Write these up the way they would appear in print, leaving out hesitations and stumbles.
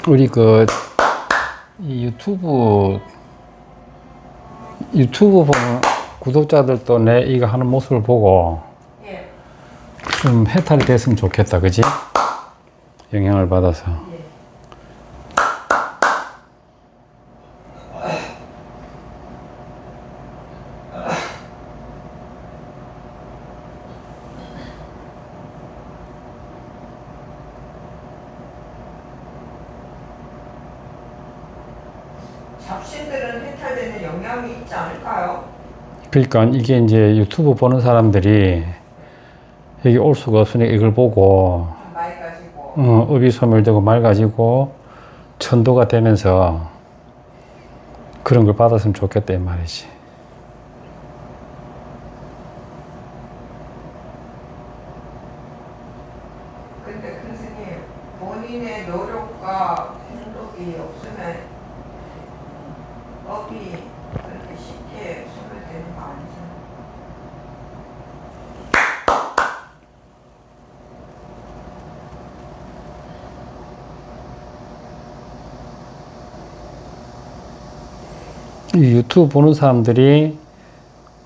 우리 이 유튜브 보는 구독자들도 내 이거 하는 모습을 보고 예. 좀 해탈이 됐으면 좋겠다, 그지? 영향을 받아서. 예. 잡신들은 해탈되는 영향이 있지 않을까요? 그러니까 이게 이제 유튜브 보는 사람들이 여기 올 수가 없으니까 이걸 보고 맑아지고 업이 소멸되고 맑아지고 천도가 되면서 그런 걸 받았으면 좋겠다 이 말이지. 근데 선생님, 본인의 노력과 행동이 없으면 업이 그렇게 쉽게 소멸되는 거 아니잖아요. 이 유튜브 보는 사람들이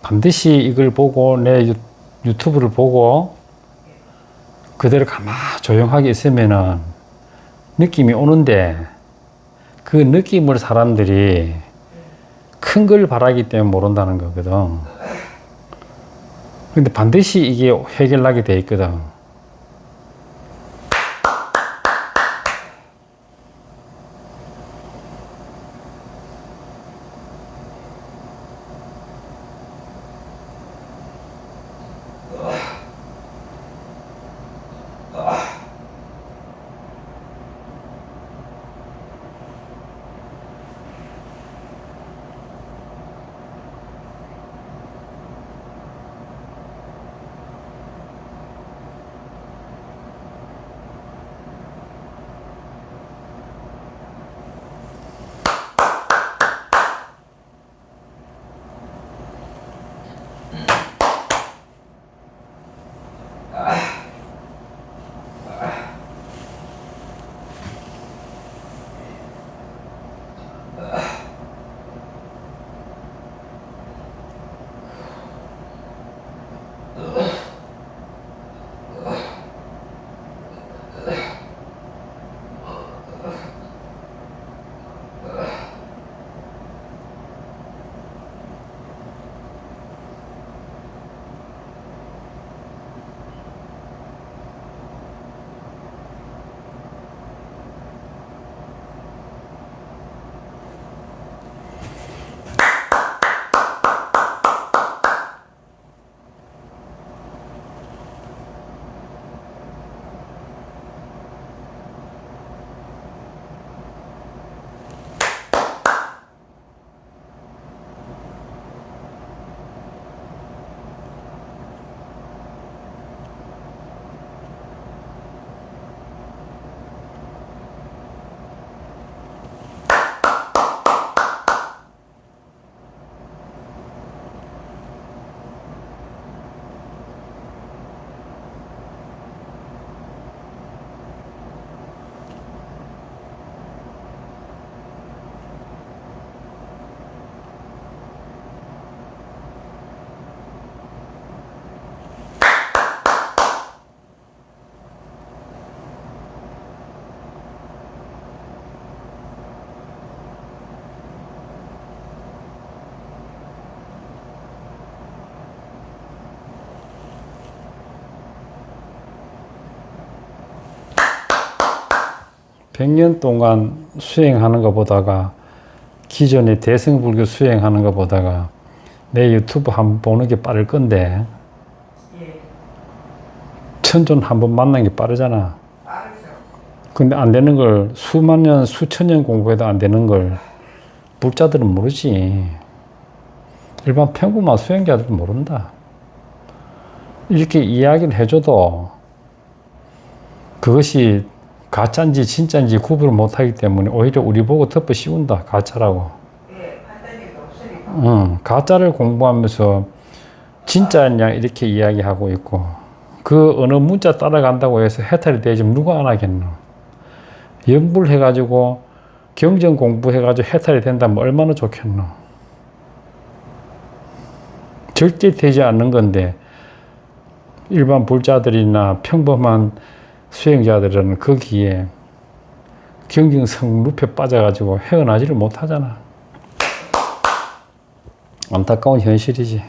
반드시 이걸 보고 내 유튜브를 보고 그대로 가만 조용하게 있으면은 느낌이 오는데 그 느낌을 사람들이 큰 걸 바라기 때문에 모른다는 거거든. 근데 반드시 이게 해결나게 돼 있거든. 백 년 동안 수행하는 것보다가 기존의 대승불교 수행하는 것보다가 내 유튜브 한번 보는 게 빠를 건데 예. 천존 한번 만나는 게 빠르잖아. 빠르죠. 근데 안 되는 걸 수만 년, 수천 년 공부해도 안 되는 걸 불자들은 모르지. 일반 평범한 수행자들은 모른다. 이렇게 이야기를 해줘도 그것이 가짜인지 진짜인지 구분을 못하기 때문에 오히려 우리 보고 덮어 씌운다. 가짜라고. 예, 판단력이 없으니까. 가짜를 공부하면서 진짜냐 이렇게 이야기하고 있고 그 어느 문자 따라간다고 해서 해탈이 되지 누가 안 하겠노. 연불해가지고 경전 공부해가지고 해탈이 된다면 얼마나 좋겠노. 절대 되지 않는 건데 일반 불자들이나 평범한 수행자들은 거기에 경징성 늪에 빠져가지고 헤어나지를 못하잖아. 안타까운 현실이지.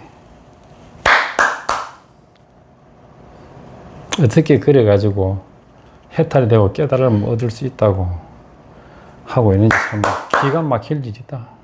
어떻게 그래가지고 해탈이 되고 깨달음을 얻을 수 있다고 하고 있는지 참 기가 막힐 일이다.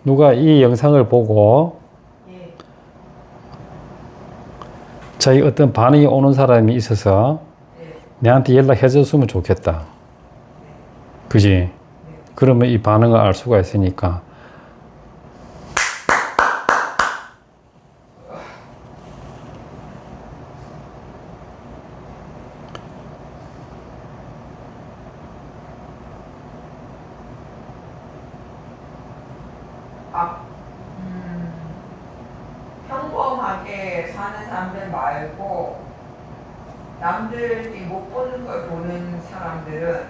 누가 이 영상을 보고 예. 자기 어떤 반응이 오는 사람이 있어서 예. 내한테 연락해 줬으면 좋겠다. 그지? 그러면 이 반응을 알 수가 있으니까. 아, 평범하게 사는 사람들 말고 남들이 못 보는 걸 보는 사람들은,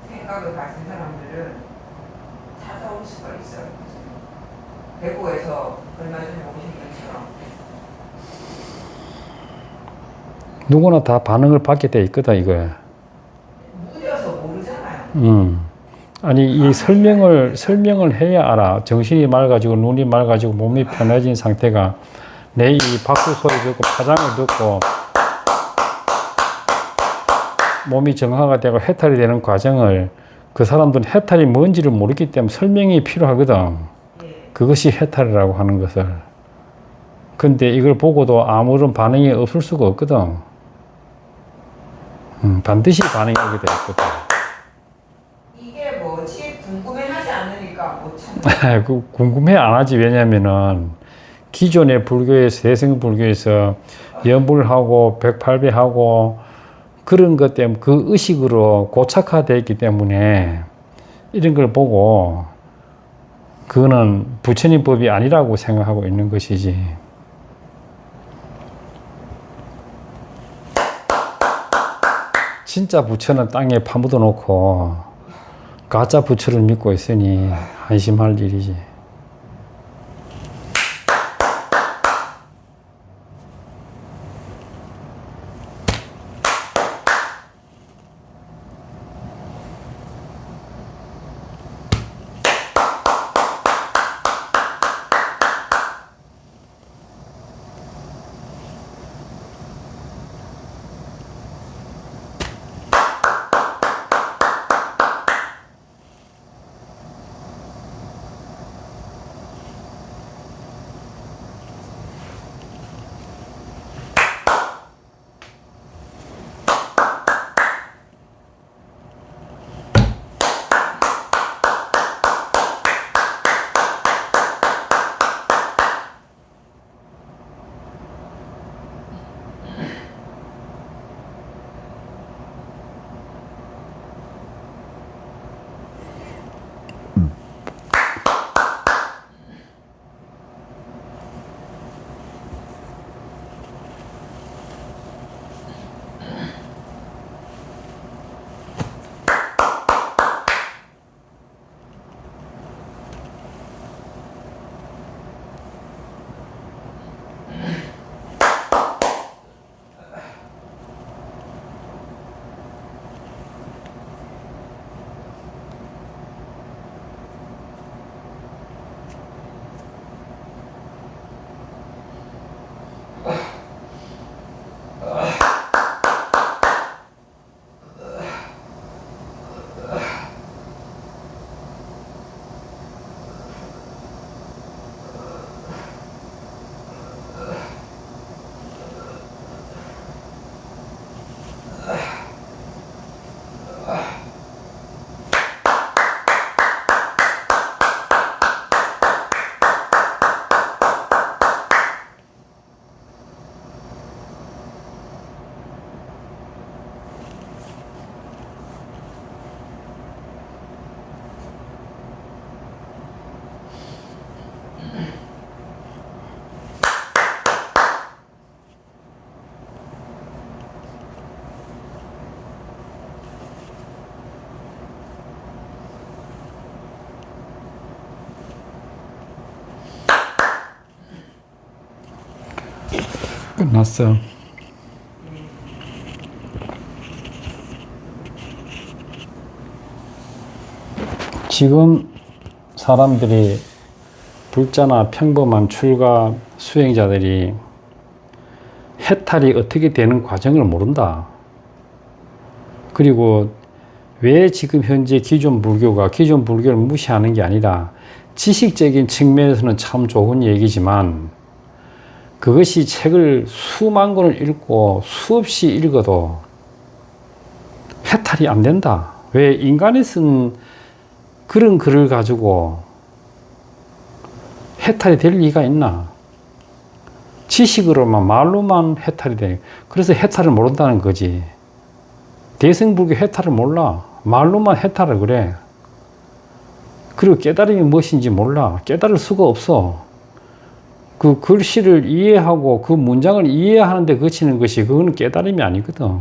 생각을 가진 사람들은 찾아올 수가 있어요. 대구에서 얼마 전에 오신 분처럼. 누구나 다 반응을 받게 돼 있거든, 이거야. 무뎌서 모르잖아요. 아니, 이 설명을 해야 알아. 정신이 맑아지고, 눈이 맑아지고, 몸이 편해진 상태가 내 이 박수 소리 듣고, 파장을 듣고, 몸이 정화가 되고 해탈이 되는 과정을 그 사람들은 해탈이 뭔지를 모르기 때문에 설명이 필요하거든. 예. 그것이 해탈이라고 하는 것을. 근데 이걸 보고도 아무런 반응이 없을 수가 없거든. 반드시 반응이 오게 돼 있거든. 이게 뭐지? 궁금해하지 않으니까 못 참는. 그 궁금해 안 하지. 왜냐면은 기존의 불교에서, 대승 불교에서 연불하고 백팔배하고 그런 것 때문에 그 의식으로 고착화되어 있기 때문에 이런 걸 보고 그거는 부처님 법이 아니라고 생각하고 있는 것이지. 진짜 부처는 땅에 파묻어 놓고 가짜 부처를 믿고 있으니 한심할 일이지. 끝났어. 지금 사람들이 불자나 평범한 출가 수행자들이 해탈이 어떻게 되는 과정을 모른다. 그리고 왜 지금 현재 기존 불교를 무시하는 게 아니라 지식적인 측면에서는 참 좋은 얘기지만 그것이 책을 수만 권을 읽고 수없이 읽어도 해탈이 안 된다. 왜 인간이 쓴 그런 글을 가지고 해탈이 될 리가 있나? 지식으로만 말로만 해탈이 돼. 그래서 해탈을 모른다는 거지. 대승불교 해탈을 몰라. 말로만 해탈을 그래. 그리고 깨달음이 무엇인지 몰라. 깨달을 수가 없어. 그 글씨를 이해하고 그 문장을 이해하는데 그치는 것이 그거는 깨달음이 아니거든.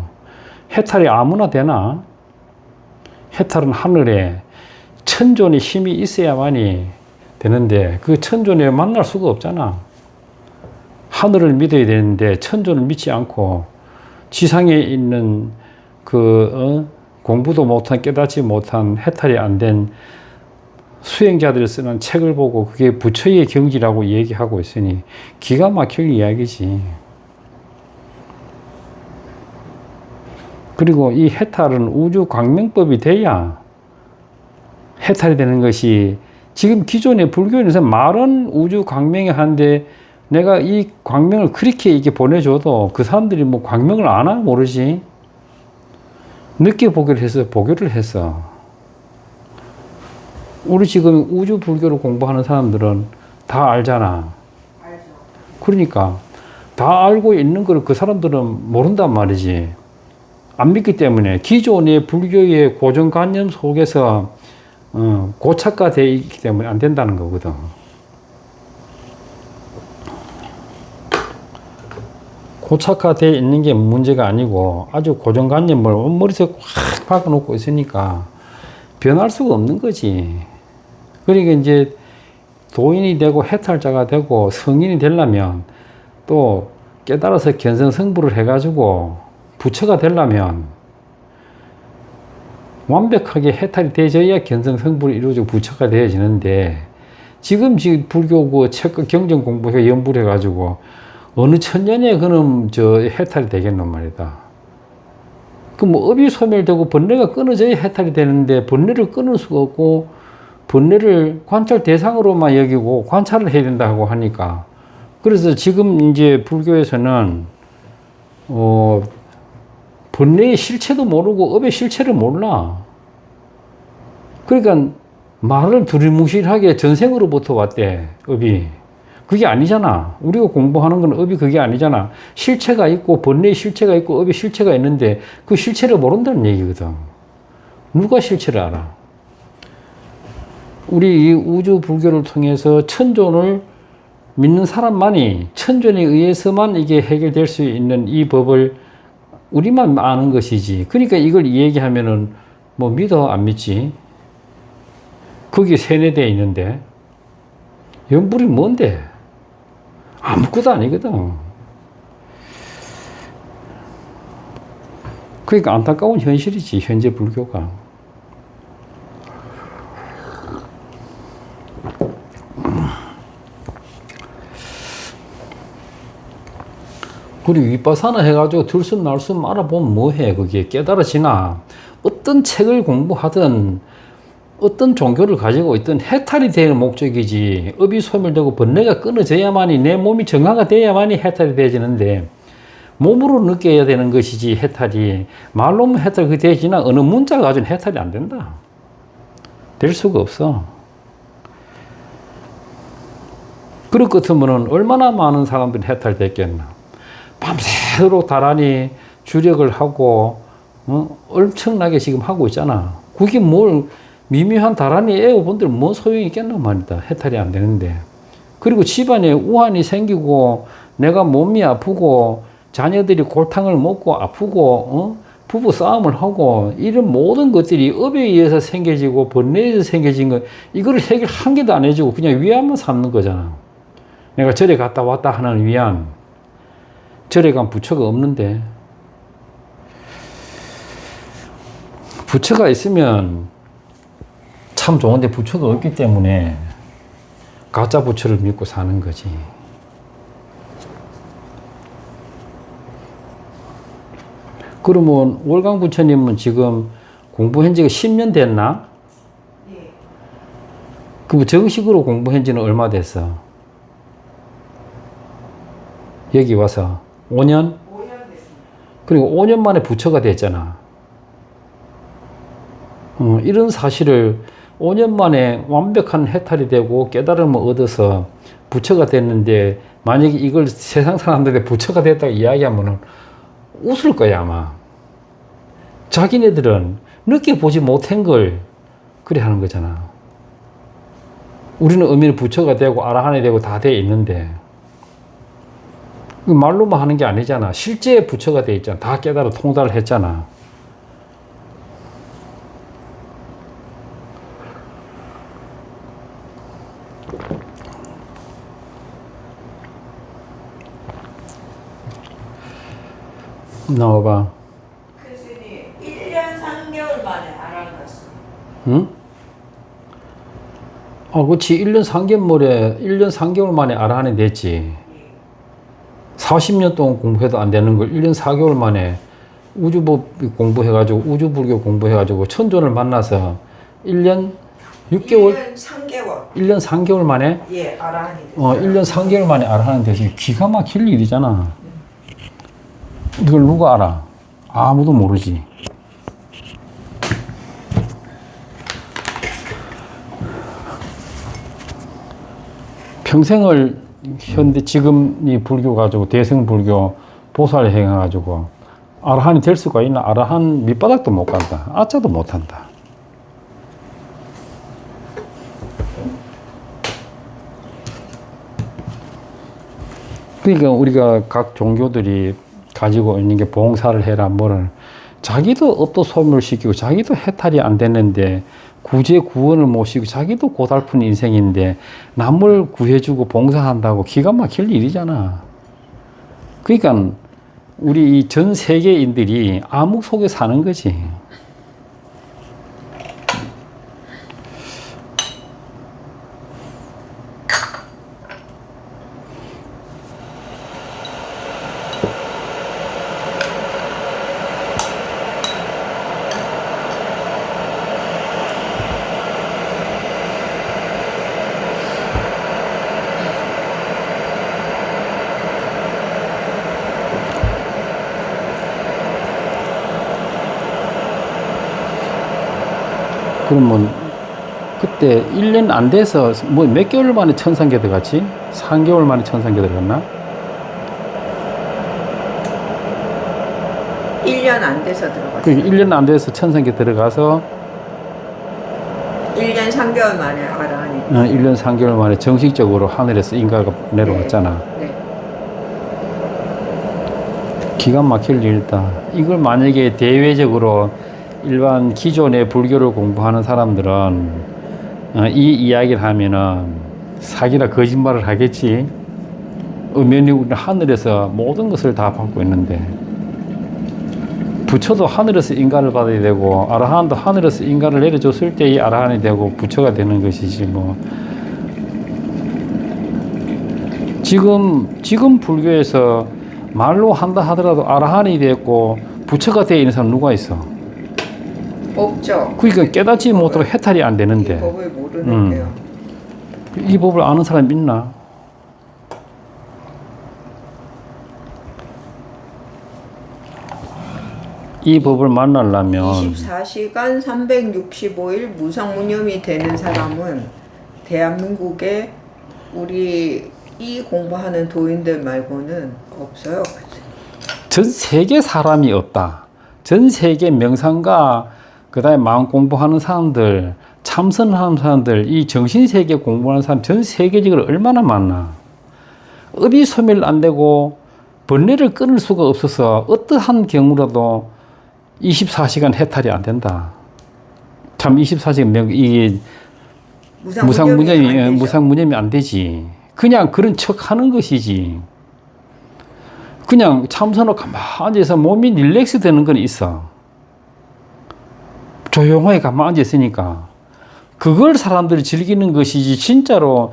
해탈이 아무나 되나? 해탈은 하늘에 천존의 힘이 있어야만이 되는데 그 천존에 만날 수가 없잖아. 하늘을 믿어야 되는데 천존을 믿지 않고 지상에 있는 공부도 못한 깨닫지 못한 해탈이 안 된 수행자들이 쓰는 책을 보고 그게 부처의 경지라고 얘기하고 있으니 기가 막힐 이야기지. 그리고 이 해탈은 우주 광명법이 돼야 해탈이 되는 것이 지금 기존의 불교에서 말은 우주 광명이 하는데 내가 이 광명을 그렇게 이렇게 보내줘도 그 사람들이 뭐 광명을 아나 모르지. 늦게 보기를 해서 보교를 했어. 우리 지금 우주 불교를 공부하는 사람들은 다 알잖아. 알죠. 그러니까 다 알고 있는 걸 그 사람들은 모른단 말이지. 안 믿기 때문에 기존의 불교의 고정관념 속에서 고착화되어 있기 때문에 안 된다는 거거든. 고착화되어 있는 게 문제가 아니고 아주 고정관념을 온머리에서 확 박아놓고 있으니까 변할 수가 없는 거지. 그러니까 이제 도인이 되고 해탈자가 되고 성인이 되려면 또 깨달아서 견성성불을 해가지고 부처가 되려면 완벽하게 해탈이 되어져야 견성성불이 이루어지고 부처가 되어지는데 지금 불교 그 책과 경전 공부해 연불해 가지고 어느 천년에 그놈 해탈이 되겠노 말이다. 그 뭐 업이 소멸되고 번뇌가 끊어져야 해탈이 되는데 번뇌를 끊을 수가 없고 번뇌를 관찰 대상으로만 여기고 관찰을 해야 된다고 하니까 그래서 지금 이제 불교에서는 번뇌의 실체도 모르고 업의 실체를 몰라. 그러니까 말을 두리뭉실하게 전생으로부터 왔대, 업이. 그게 아니잖아. 우리가 공부하는 건 업이 그게 아니잖아. 실체가 있고 번뇌의 실체가 있고 업의 실체가 있는데 그 실체를 모른다는 얘기거든. 누가 실체를 알아? 우리 이 우주 불교를 통해서 천존을 믿는 사람만이 천존에 의해서만 이게 해결될 수 있는 이 법을 우리만 아는 것이지. 그러니까 이걸 얘기하면은 뭐 믿어 안 믿지? 거기 세뇌되어 있는데 연불이 뭔데? 아무것도 아니거든. 그러니까 안타까운 현실이지, 현재 불교가. 그리고 윗바사나 해가지고 들숨 날숨 알아보면 뭐해? 그게 깨달아지나? 어떤 책을 공부하든 어떤 종교를 가지고 있든 해탈이 되는 목적이지. 업이 소멸되고 번뇌가 끊어져야만이 내 몸이 정화가 돼야만이 해탈이 되어지는데 몸으로 느껴야 되는 것이지 해탈이. 말로만 해탈이 되지나 어느 문자 가지고는 해탈이 안 된다. 될 수가 없어. 그럴 것 같으면 얼마나 많은 사람들이 해탈됐겠나. 밤새도록 다란히 주력을 하고 엄청나게 지금 하고 있잖아. 그게 뭘 미묘한 다란히 애호본들 뭔 소용이 있겠나 말이다. 해탈이 안 되는데. 그리고 집안에 우환이 생기고 내가 몸이 아프고 자녀들이 골탕을 먹고 아프고 부부 싸움을 하고 이런 모든 것들이 업에 의해서 생겨지고 번뇌에 의해서 생겨진 거 이거를 해결 한 개도 안 해주고 그냥 위안만 삼는 거잖아. 내가 절에 갔다 왔다 하는 위안. 절에 간 부처가 없는데 부처가 있으면 참 좋은데 부처가 없기 때문에 가짜 부처를 믿고 사는 거지. 그러면 월강 부처님은 지금 공부한 지가 10년 됐나? 예. 그럼 정식으로 공부한 지는 얼마 됐어? 여기 와서 5년? 5년 됐습니다. 그리고 5년 만에 부처가 됐잖아. 이런 사실을 5년 만에 완벽한 해탈이 되고 깨달음을 얻어서 부처가 됐는데 만약에 이걸 세상 사람들에게 부처가 됐다고 이야기하면 웃을 거야 아마. 자기네들은 느껴보지 못한 걸 그래 하는 거잖아. 우리는 의미는 부처가 되고 아라한이 되고 다 돼 있는데 말로만 하는 게 아니잖아. 실제 부처가 돼 있잖아. 다 깨달아 통달을 했잖아. 나와봐. 교수님 1년 3개월 만에 알아갔습니다. 응? 그렇지. 1년 3개월 만에 아라한이 됐지. 40년 동안 공부해도 안 되는 걸 1년 4개월 만에 우주법 공부해가지고, 우주불교 공부해가지고, 천존을 만나서 1년 6개월? 1년 3개월. 1년 3개월 만에? 예, 아라한이 됐어요. 1년 3개월 만에 아라한이 되지. 기가 막힐 일이잖아. 이걸 누가 알아? 아무도 모르지. 평생을 지금 이 불교 가지고 대승불교 보살 행해가지고 아라한이 될 수가 있나? 아라한 밑바닥도 못 간다. 아짜도 못 한다. 그러니까 우리가 각 종교들이 가지고 있는 게 봉사를 해라 뭐를 자기도 업도 소멸시키고 자기도 해탈이 안 됐는데 구제 구원을 모시고 자기도 고달픈 인생인데 남을 구해주고 봉사한다고 기가 막힐 일이잖아. 그러니까 우리 이 전 세계인들이 암흑 속에 사는 거지. 그러면 그때 1년 안 돼서 뭐 몇 개월 만에 천상계 들어갔지? 3개월 만에 천상계 들어갔나? 1년 안 돼서 들어갔어요. 그 1년 안 돼서 천상계 들어가서 1년 3개월 만에 아라한이 1년 3개월 만에 정식적으로 하늘에서 인가가 내려왔잖아. 네. 기가 막힐 일이다. 이걸 만약에 대외적으로 일반 기존의 불교를 공부하는 사람들은 이 이야기를 하면은 사기나 거짓말을 하겠지. 엄연히 우리는 하늘에서 모든 것을 다 받고 있는데 부처도 하늘에서 인가를 받아야 되고 아라한도 하늘에서 인가를 내려줬을 때 이 아라한이 되고 부처가 되는 것이지 뭐. 지금 불교에서 말로 한다 하더라도 아라한이 됐고 부처가 되어 있는 사람 누가 있어? 없죠. 그러니까 깨닫지 못하고 해탈이 안 되는데 이 법을 모르는데요. 이 법을 아는 사람 있나? 이 법을 만나려면 24시간 365일 무상무념이 되는 사람은 대한민국에 우리 이 공부하는 도인들 말고는 없어요. 전 세계 사람이 없다. 전 세계 명상가 그다음에 마음 공부하는 사람들 참선하는 사람들, 이 정신세계 공부하는 사람 전 세계적으로 얼마나 많나. 업이 소멸 안 되고 번뇌를 끊을 수가 없어서 어떠한 경우라도 24시간 해탈이 안 된다. 참 24시간 이게 무상무념이 안 되지. 그냥 그런 척 하는 것이지. 그냥 참선을 가만히 앉아서 몸이 릴렉스 되는 건 있어. 조용하게 가만히 앉아 있으니까. 그걸 사람들이 즐기는 것이지, 진짜로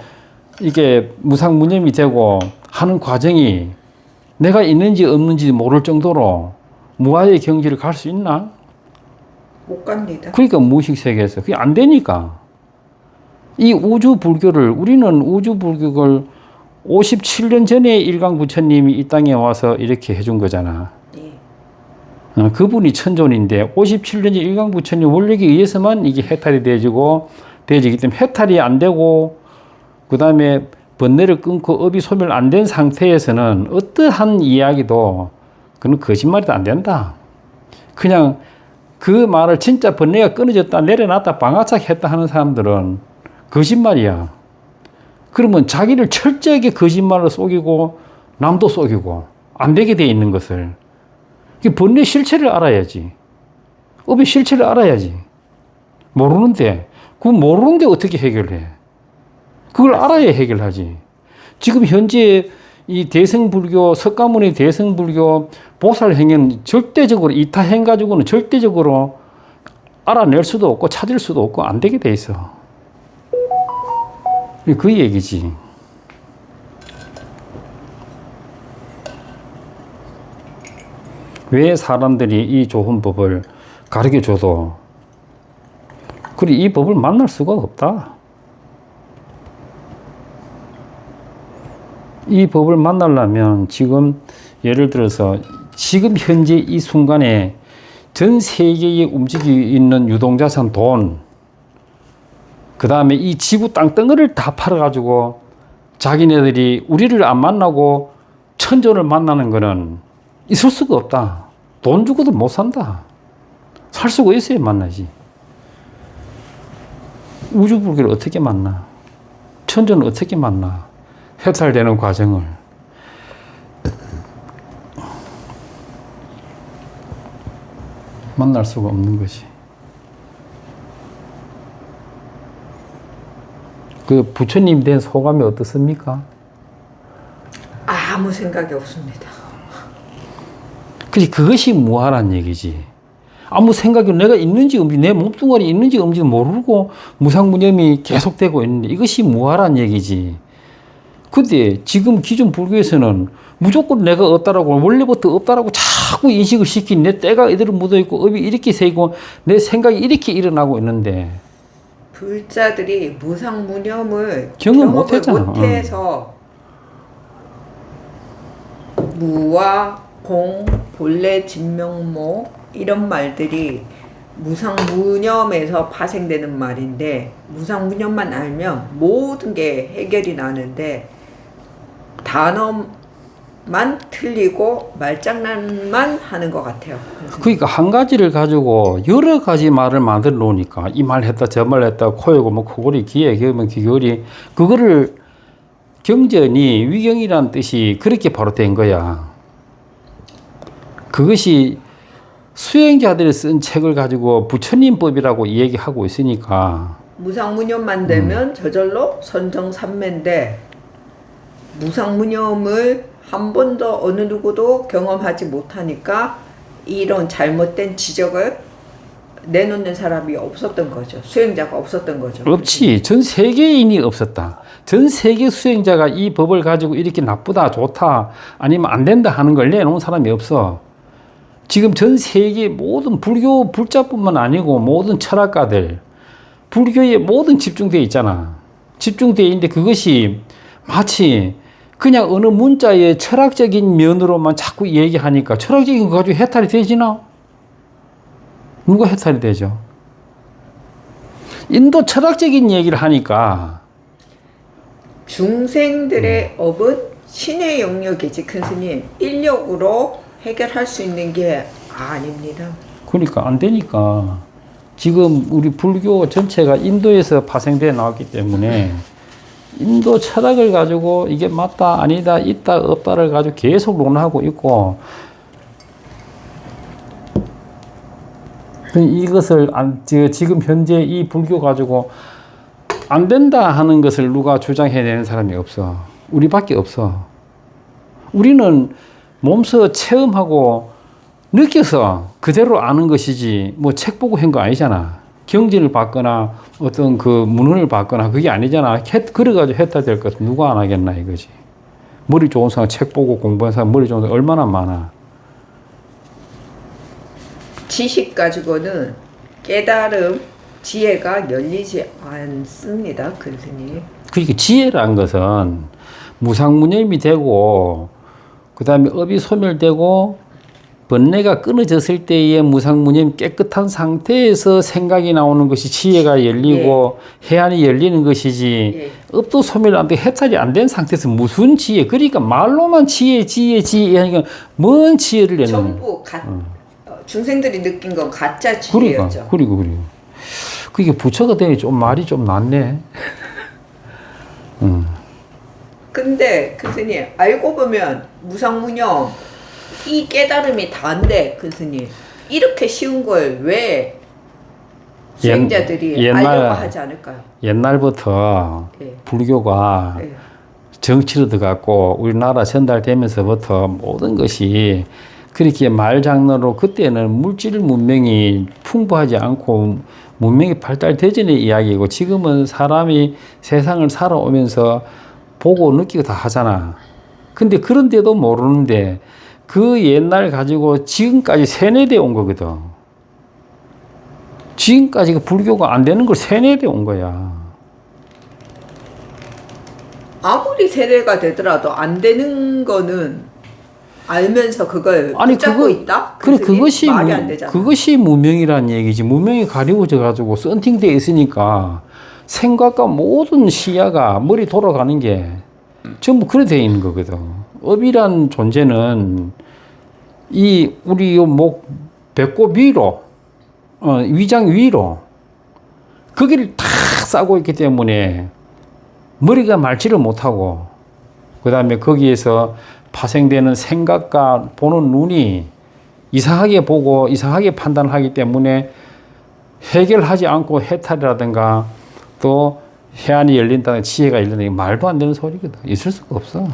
이게 무상무념이 되고 하는 과정이 내가 있는지 없는지 모를 정도로 무아의 경지를 갈 수 있나? 못 갑니다. 그러니까 무의식 세계에서. 그게 안 되니까. 이 우주 불교를, 우리는 우주 불교를 57년 전에 일강 부처님이 이 땅에 와서 이렇게 해준 거잖아. 예. 그분이 천존인데 57년 전 일강 부처님 원력에 의해서만 이게 해탈이 되어지기 때문에 해탈이 안 되고 그 다음에 번뇌를 끊고 업이 소멸 안 된 상태에서는 어떠한 이야기도 그건 거짓말이 안 된다. 그냥 그 말을 진짜 번뇌가 끊어졌다, 내려놨다, 방아착 했다 하는 사람들은 거짓말이야. 그러면 자기를 철저하게 거짓말로 속이고 남도 속이고 안 되게 돼 있는 것을. 번뇌 실체를 알아야지. 업의 실체를 알아야지. 모르는데, 그 모르는데 어떻게 해결해? 그걸 알아야 해결하지. 지금 현재 이 대승불교, 석가모니 대승불교 보살행위는 절대적으로, 이타행 가지고는 절대적으로 알아낼 수도 없고 찾을 수도 없고 안 되게 돼 있어. 그 얘기지. 왜 사람들이 이 좋은 법을 가르쳐 줘도 그리 이 법을 만날 수가 없다. 이 법을 만나려면 지금 예를 들어서 지금 현재 이 순간에 전 세계에 움직이고 있는 유동자산 돈, 그 다음에 이 지구 땅덩어리를 다 팔아가지고 자기네들이 우리를 안 만나고 천존을 만나는 거는 있을 수가 없다. 돈 주고도 못 산다. 살 수가 있어야 만나지. 우주불교를 어떻게 만나? 천존을 어떻게 만나? 해탈되는 과정을. 만날 수가 없는 것이. 그 부처님 된 소감이 어떻습니까? 아무 생각이 없습니다. 그것이 무아란 얘기지. 아무 생각이 내가 있는지 없는지, 내 몸뚱아리 있는지 없는지 모르고 무상무념이 계속되고 있는데 이것이 무아란 얘기지. 근데 지금 기존 불교에서는 무조건 내가 없다라고, 원래부터 없다라고 자꾸 인식을 시킨 내 때가 이대로 묻어있고 업이 이렇게 새고 내 생각이 이렇게 일어나고 있는데 불자들이 무상무념을 경험 못했잖아. 못해서 무와 공, 본래, 진명모 이런 말들이 무상무념에서 파생되는 말인데 무상무념만 알면 모든 게 해결이 나는데 단어만 틀리고 말장난만 하는 것 같아요. 그러니까 한 가지를 가지고 여러 가지 말을 만들어 놓으니까 이 말 했다 저 말 했다 코요고 뭐 코골이 귀에 기면 귀걸이 그거를 경전이 위경이란 뜻이 그렇게 바로 된 거야. 그것이 수행자들이 쓴 책을 가지고 부처님법이라고 얘기하고 있으니까 무상무념만 되면 저절로 선정삼매인데 무상무념을 한 번도 어느 누구도 경험하지 못하니까 이런 잘못된 지적을 내놓는 사람이 없었던 거죠. 수행자가 없었던 거죠. 없지. 전 세계인이 없었다. 전 세계 수행자가 이 법을 가지고 이렇게 나쁘다 좋다 아니면 안 된다 하는 걸 내놓은 사람이 없어. 지금 전 세계 모든 불교 불자뿐만 아니고 모든 철학가들 불교에 모든 집중되어 있잖아. 집중되어 있는데 그것이 마치 그냥 어느 문자의 철학적인 면으로만 자꾸 얘기하니까 철학적인 거 가지고 해탈이 되지나? 누가 해탈이 되죠? 인도 철학적인 얘기를 하니까 중생들의 업은 신의 영역이지 큰 스님 인력으로 해결할 수 있는 게 아닙니다. 그러니까 안 되니까 지금 우리 불교 전체가 인도에서 파생되어 나왔기 때문에 인도 철학을 가지고 이게 맞다, 아니다, 있다, 없다를 가지고 계속 논하고 있고, 이것을 지금 현재 이 불교 가지고 안 된다 하는 것을 누가 주장해내는 사람이 없어. 우리밖에 없어. 우리는 몸소 체험하고 느껴서 그대로 아는 것이지, 뭐 책 보고 한 거 아니잖아. 경지를 받거나 어떤 그 문헌을 받거나 그게 아니잖아. 그래가지고 했다 될 것 누가 안 하겠나 이거지. 머리 좋은 사람, 책 보고 공부한 사람, 머리 좋은 사람 얼마나 많아. 지식 가지고는 깨달음, 지혜가 열리지 않습니다, 교수님. 그러니까 지혜라는 것은 무상무념이 되고, 그 다음에 업이 소멸되고, 번뇌가 끊어졌을 때의 무상무념 깨끗한 상태에서 생각이 나오는 것이 지혜가 열리고 해안이 열리는 것이지, 업도 소멸 안 되고 해탈이 안 된 상태에서 무슨 지혜, 그러니까 말로만 지혜 하니까 뭔 지혜를 내는 거야. 전부 중생들이 느낀 건 가짜 지혜였죠. 그리고 그게 부처가 되니 좀 말이 좀 낫네. 근데 교수님 알고 보면 무상무념 이 깨달음이 다인데 교수님 이렇게 쉬운 걸 왜 수행자들이 알려고 하지 않을까요? 옛날부터 불교가 정치로 들어갔고 우리나라 전달되면서부터 모든 것이 그렇게 말 장르로, 그때는 물질 문명이 풍부하지 않고 문명이 발달되전의 이야기고, 지금은 사람이 세상을 살아오면서 보고 느끼고 다 하잖아. 근데 그런데도 모르는데 그 옛날 가지고 지금까지 세뇌되어 온 거거든. 지금까지 그 불교가 안 되는 걸 세뇌되어 온 거야. 아무리 세뇌가 되더라도 안 되는 거는 알면서 그걸 붙잡고 있다? 그래, 그것이 말이 안 되잖아. 그것이 무명이란 얘기지. 무명이 가리워져 가지고 썬팅되어 있으니까 생각과 모든 시야가 머리 돌아가는 게 전부 그래 되어 있는 거거든. 업이란 존재는 이 우리 목 배꼽 위로, 위장 위로 거기를 탁 싸고 있기 때문에 머리가 말지를 못하고, 그 다음에 거기에서 파생되는 생각과 보는 눈이 이상하게 보고 이상하게 판단을 하기 때문에 해결하지 않고 해탈이라든가 또 해안이 열린다는 지혜가 열린다는 게 말도 안 되는 소리거든. 있을 수가 없어.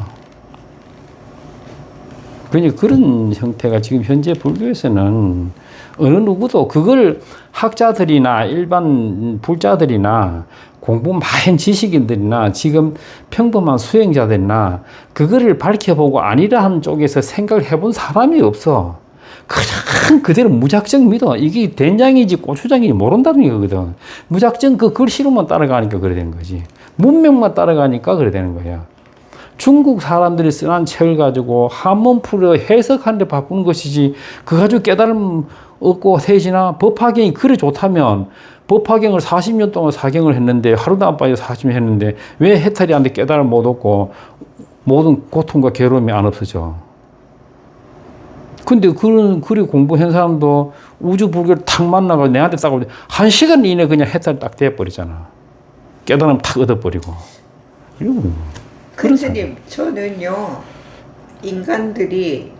그러니까 그런 형태가 지금 현재 불교에서는 어느 누구도 그걸 학자들이나 일반 불자들이나 공부 많은 지식인들이나 지금 평범한 수행자들이나 그거를 밝혀보고 아니라 하는 쪽에서 생각을 해본 사람이 없어. 그냥 그대로 무작정 믿어. 이게 된장인지 고추장인지 모른다는 거거든. 무작정 그 글씨로만 따라가니까 그래 되는 거지. 문명만 따라가니까 그래 되는 거야. 중국 사람들이 쓴 책을 가지고 한문풀이로 해석하는 데 바꾸는 것이지, 그거 가지고 깨달음 얻고 세지나 법화경이 그래 좋다면 법화경을 40년 동안 사경을 했는데 하루도 안 빠져 40년 했는데 왜 해탈이 안 돼 깨달음 못 얻고 모든 고통과 괴로움이 안 없어져. 근데 그리 공부한 사람도 우주 불교를 탁 만나고 내한테 딱 1시간 이내 그냥 해탈 딱 돼버리잖아. 깨달음 탁 얻어버리고. 교수님, 저는요 인간들이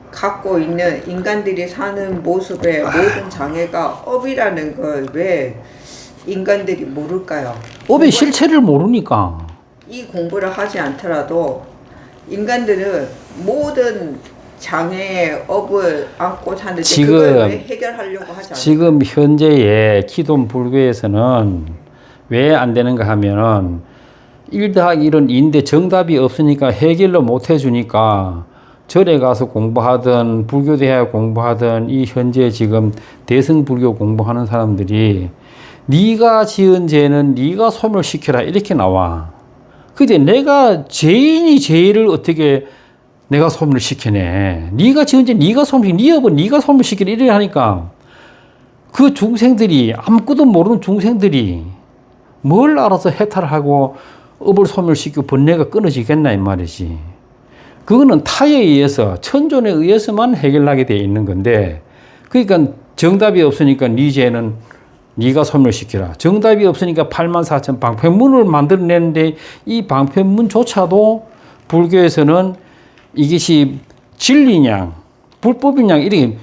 갖고 있는, 인간들이 사는 모습의 모든 장애가 업이라는 걸 왜 인간들이 모를까요? 업의 실체를 모르니까. 이 공부를 하지 않더라도 인간들은 모든 장애의 업을 안고 사는데 그걸 왜 해결하려고 하지 않을까요? 지금 현재의 기존 불교에서는 왜 안 되는가 하면은 1 더하기 1은 2인데 정답이 없으니까 해결로 못 해주니까 절에 가서 공부하든 불교대학에 공부하든 이 현재 지금 대승불교 공부하는 사람들이 네가 지은 죄는 네가 소멸시켜라 이렇게 나와. 근데 내가 죄인이 죄를 어떻게 내가 소멸시켜내. 네가 지은 죄 네가 소멸시켜, 네 업은 네가 소멸시키라 이래 하니까 그 중생들이, 아무것도 모르는 중생들이 뭘 알아서 해탈하고 업을 소멸시키고 번뇌가 끊어지겠나 이 말이지. 그거는 타에 의해서, 천존에 의해서만 해결하게 되어 있는 건데, 그러니까 정답이 없으니까 네 죄는 네가 소멸시켜라. 정답이 없으니까 84,000 방편문을 만들어내는데 이 방편문조차도 불교에서는 이것이 진리냐 불법이냐 이렇게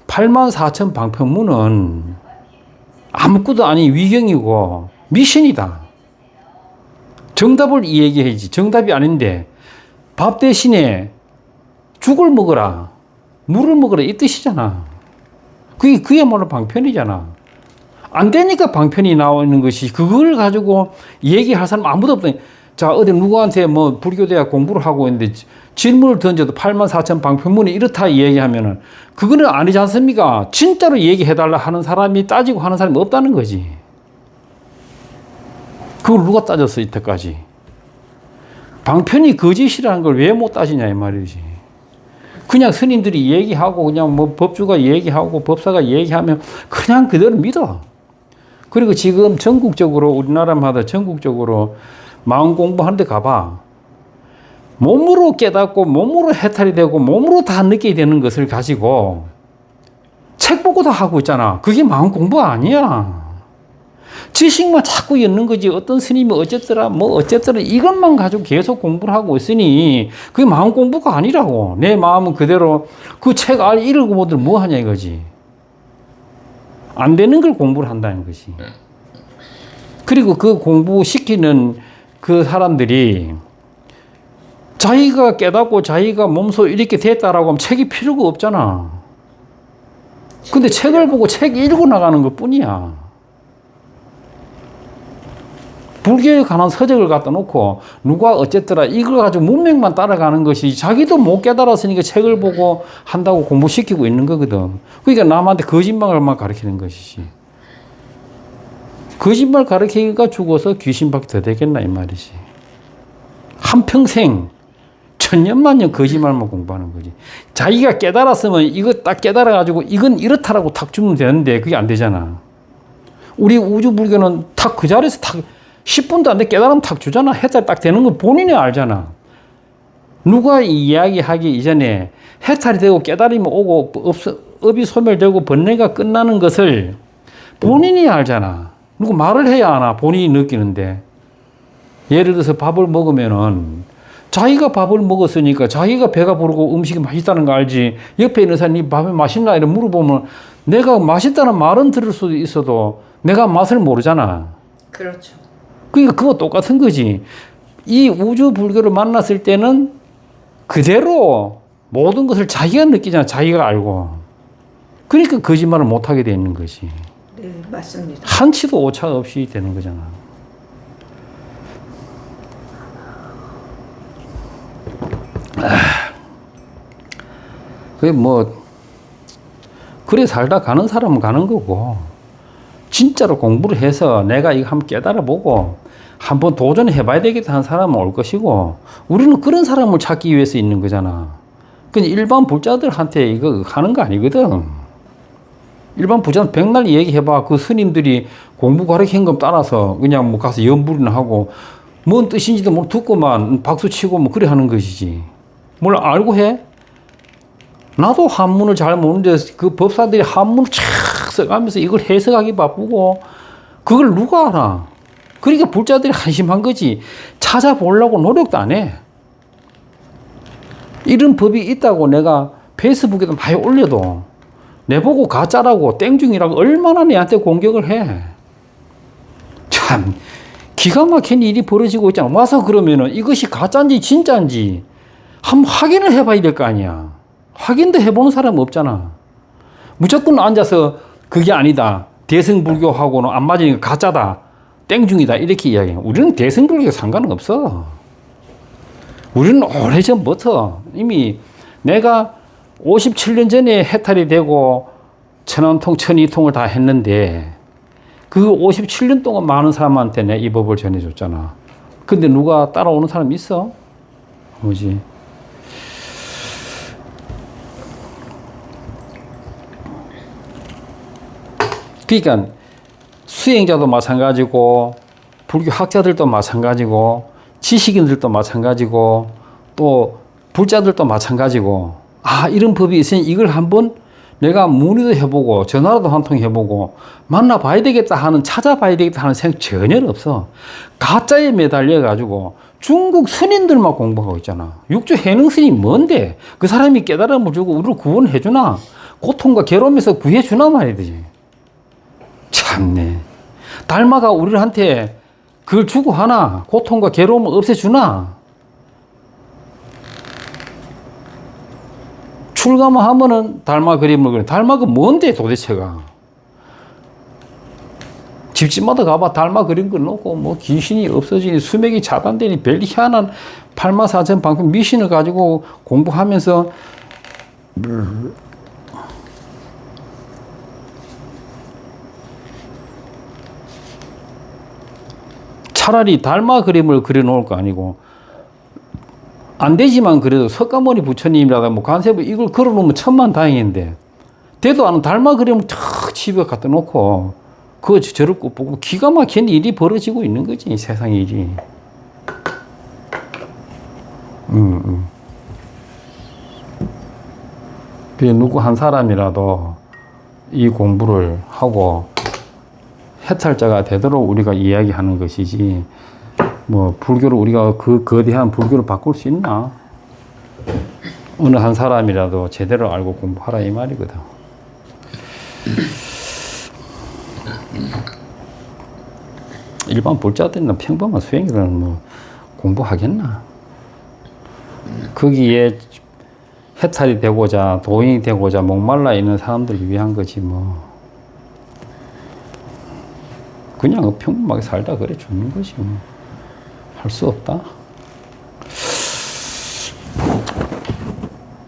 84,000 방편문은 아무것도 아닌 위경이고 미신이다. 정답을 얘기해야지. 정답이 아닌데 밥 대신에 죽을 먹어라. 물을 먹어라. 이 뜻이잖아. 그게 그야말로 방편이잖아. 안 되니까 방편이 나오는 것이 그걸 가지고 얘기할 사람 아무도 없다니. 자, 어디 누구한테 뭐 불교대학 공부를 하고 있는데 질문을 던져도 84,000 방편문이 이렇다 얘기하면은 그거는 아니지 않습니까? 진짜로 얘기해달라 하는 사람이 따지고 하는 사람이 없다는 거지. 그걸 누가 따졌어, 이때까지. 방편이 거짓이라는 걸 왜 못 따지냐, 이 말이지. 그냥 스님들이 얘기하고, 그냥 뭐 법주가 얘기하고, 법사가 얘기하면 그냥 그대로 믿어. 그리고 지금 전국적으로, 우리나라마다 전국적으로 마음 공부하는 데 가봐. 몸으로 깨닫고, 몸으로 해탈이 되고, 몸으로 다 느끼게 되는 것을 가지고 책 보고 다 하고 있잖아. 그게 마음 공부 아니야. 지식만 자꾸 엮는 거지. 어떤 스님이 어쨌더라, 뭐 어쨌더라, 이것만 가지고 계속 공부를 하고 있으니 그게 마음 공부가 아니라고. 내 마음은 그대로 그 책 읽어보들 뭐 하냐 이거지. 안 되는 걸 공부를 한다는 것이. 그리고 그 공부시키는 그 사람들이 자기가 깨닫고 자기가 몸소 이렇게 됐다라고 하면 책이 필요가 없잖아. 근데 책을 보고 책 읽고 나가는 것 뿐이야. 불교에 관한 서적을 갖다 놓고 누가 어쨌더라 이걸 가지고 문맥만 따라가는 것이 자기도 못 깨달았으니까 책을 보고 한다고 공부시키고 있는 거거든. 그러니까 남한테 거짓말만 가르치는 것이지. 거짓말 가르치기가 죽어서 귀신밖에 더 되겠나 이 말이지. 한평생 천년만년 거짓말만 공부하는 거지. 자기가 깨달았으면 이거 딱 깨달아가지고 이건 이렇다라고 탁 주면 되는데 그게 안 되잖아. 우리 우주불교는 탁 그 자리에서 탁 10분도 안 돼 깨달으면 탁 주잖아. 해탈 딱 되는 건 본인이 알잖아. 누가 이 이야기하기 이전에 해탈이 되고 깨달음이 오고 업이 소멸되고 번뇌가 끝나는 것을 본인이 알잖아. 누구 말을 해야 하나 본인이 느끼는데. 예를 들어서 밥을 먹으면은 자기가 밥을 먹었으니까 자기가 배가 부르고 음식이 맛있다는 거 알지. 옆에 있는 사람이 밥이 맛있나 이렇게 물어보면 내가 맛있다는 말은 들을 수도 있어도 내가 맛을 모르잖아. 그렇죠. 그러니까 그거 똑같은 거지. 이 우주 불교를 만났을 때는 그대로 모든 것을 자기가 느끼잖아. 자기가 알고. 그러니까 거짓말을 못하게 돼 있는 것이. 네, 맞습니다. 한치도 오차 없이 되는 거잖아. 그게 뭐 그래 살다 가는 사람은 가는 거고 진짜로 공부를 해서 내가 이거 한번 깨달아보고 한번 도전해봐야 되겠다 하는 사람은 올 것이고 우리는 그런 사람을 찾기 위해서 있는 거잖아. 근데 일반 불자들한테 이거 하는 거 아니거든. 일반 불자는 백날 얘기해봐. 그 스님들이 공부 가르치는 거 따라서 그냥 뭐 가서 연불이나 하고 뭔 뜻인지도 못 듣고만 박수 치고 뭐 그래 하는 것이지. 뭘 알고 해? 나도 한문을 잘 모르는데 그 법사들이 한문을 쫙 써가면서 이걸 해석하기 바쁘고 그걸 누가 알아? 그러니까 불자들이 한심한 거지. 찾아보려고 노력도 안 해. 이런 법이 있다고 내가 페이스북에도 많이 올려도 내보고 가짜라고 땡중이라고 얼마나 내한테 공격을 해. 참 기가 막힌 일이 벌어지고 있잖아. 와서 그러면은 이것이 가짜인지 진짜인지 한번 확인을 해봐야 될 거 아니야. 확인도 해보는 사람 없잖아. 무조건 앉아서 그게 아니다. 대승불교하고는 안 맞으니까 가짜다. 땡중이다. 이렇게 이야기해. 우리는 대승불교가 상관은 없어. 우리는 오래전부터 이미 내가 57년 전에 해탈이 되고 천원통, 천이통을 다 했는데 그 57년 동안 많은 사람한테 내 이 법을 전해줬잖아. 근데 누가 따라오는 사람 있어? 뭐지? 그러니까 수행자도 마찬가지고 불교 학자들도 마찬가지고 지식인들도 마찬가지고 또 불자들도 마찬가지고 아 이런 법이 있으니 이걸 한번 내가 문의도 해보고 전화라도 한 통 해보고 만나봐야 되겠다 하는 찾아봐야 되겠다 하는 생각 전혀 없어. 가짜에 매달려 가지고 중국 스님들만 공부하고 있잖아. 육조 해능 스님 뭔데? 그 사람이 깨달음을 주고 우리를 구원해 주나? 고통과 괴로움에서 구해 주나 말이지. 참네. 달마가 우리한테 그걸 주고 하나? 고통과 괴로움을 없애주나? 출가만 하면은 달마 그림을 그려. 달마가 뭔데 도대체가? 집집마다 가봐 달마 그린 거 놓고 뭐 귀신이 없어지니 수맥이 차단되니 별 희한한 팔마사전 방편 미신을 가지고 공부하면서 차라리 달마 그림을 그려놓을 거 아니고 안 되지만 그래도 석가모니 부처님이라가 뭐 관세부 이걸 걸어놓으면 천만다행인데 되도 않은 달마 그림을 탁 집에 갖다 놓고 그거 저를 꼭 보고 기가 막힌 일이 벌어지고 있는 거지 세상 일이. 누구 한 사람이라도 이 공부를 하고 해탈자가 되도록 우리가 이야기하는 것이지 뭐 불교를 우리가 그 거대한 불교를 바꿀 수 있나? 어느 한 사람이라도 제대로 알고 공부하라 이 말이거든. 일반 불자들이나 평범한 수행자들은 뭐 공부하겠나? 거기에 해탈이 되고자 도인이 되고자 목말라 있는 사람들을 위한 거지 뭐. 그냥 평범하게 살다 그래 죽는 거지 뭐. 할 수 없다.